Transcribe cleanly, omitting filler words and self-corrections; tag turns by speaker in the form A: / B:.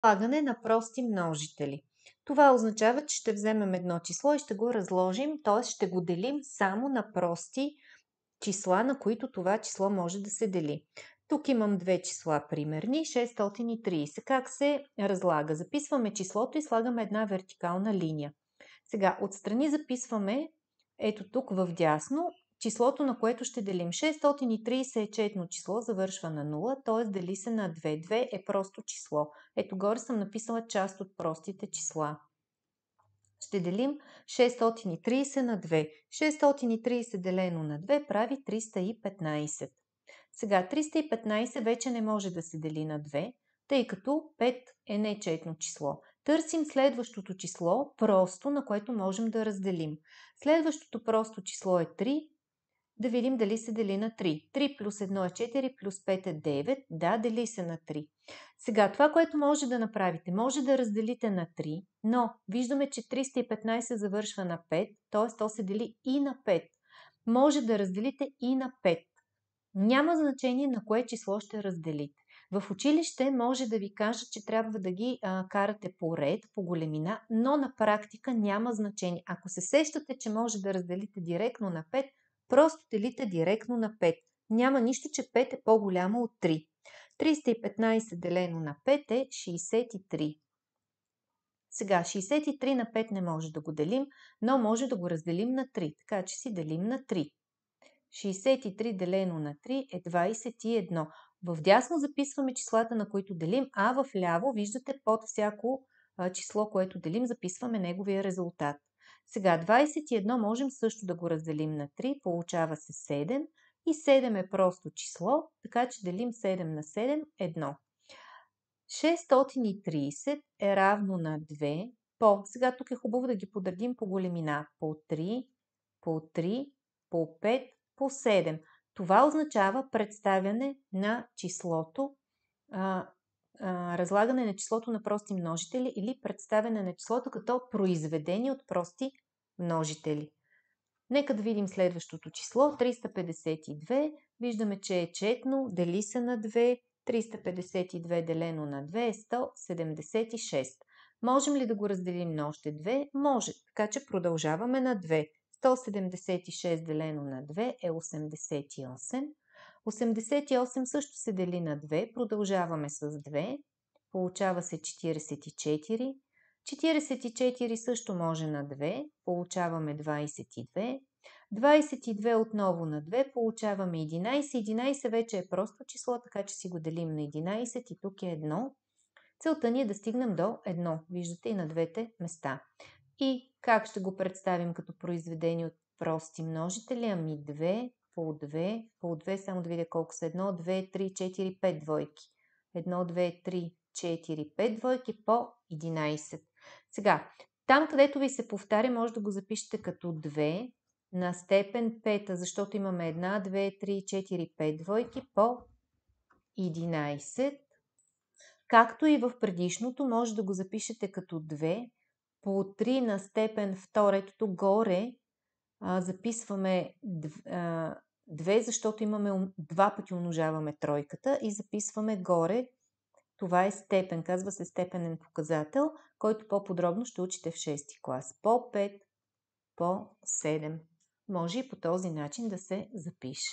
A: Слагане на прости множители. Това означава, че ще вземем едно число и ще го разложим, т.е. ще го делим само на прости числа, на които това число може да се дели. Тук имам две числа примерни, 630. Как се разлага? Записваме числото и слагаме една вертикална линия. Сега, отстрани записваме, ето тук в дясно, числото, на което ще делим. 630 е четно число, завършва на 0, т.е. дели се на 2. 2 е просто число. Ето горе съм написала част от простите числа. Ще делим 630 на 2. 630 делено на 2 прави 315. Сега 315 вече не може да се дели на 2, тъй като 5 е нечетно число. Търсим следващото число, просто, на което можем да разделим. Следващото просто число е 3. Да видим дали се дели на 3. 3 плюс 1 е 4, плюс 5 е 9. Да, дели се на 3. Сега, това, което може да направите, може да разделите на 3, но виждаме, че 315 завършва на 5, т.е. то се дели и на 5. Може да разделите и на 5. Няма значение на кое число ще разделите. В училище може да ви кажа, че трябва да ги карате по ред, по големина, но на практика няма значение. Ако се сещате, че може да разделите директно на 5, просто делите директно на 5. Няма нищо, че 5 е по-голямо от 3. 315 делено на 5 е 63. Сега 63 на 5 не може да го делим, но може да го разделим на 3, така че си делим на 3. 63 делено на 3 е 21. В дясно записваме числата, на които делим, а в ляво виждате под всяко число, което делим, записваме неговия резултат. Сега 21 можем също да го разделим на 3, получава се 7 и 7 е просто число, така че делим 7 на 7, 1. 630 е равно на 2 по, сега тук е хубаво да ги подредим по големина, по 3, по 3, по 5, по 7. Това означава представяне на числото, разлагане на числото на прости множители или представяне на числото като произведение от прости множители. Нека да видим следващото число. 352. Виждаме, че е четно, дели се на 2. 352 делено на 2 е 176. Можем ли да го разделим на още 2? Може, така че продължаваме на 2. 176 делено на 2 е 88. 88 също се дели на 2. Продължаваме с 2. Получава се 44. 44 също може на 2. Получаваме 22. 22 отново на 2. Получаваме 11. 11 вече е просто число, така че си го делим на 11 и тук е 1. Целта ни е да стигнем до 1. Виждате и на двете места. И как ще го представим като произведение от прости множители? Ами 2 по 2 по 2, само да видя колко са 1, 2, 3, 4, 5 двойки. 1, 2, 3, 4, 5 двойки по 11. Сега, там където ви се повтаря, може да го запишете като 2 на степен 5, защото имаме 1, 2, 3, 4, 5 двойки по 11. Както и в предишното, може да го запишете като 2 по 3 на степен 2. Ето тук горе записваме 2, защото имаме два пъти умножаваме тройката и записваме горе. Това е степен, казва се степенен показател, който по-подробно ще учите в 6 клас. По 5, по 7. Може и по този начин да се запише.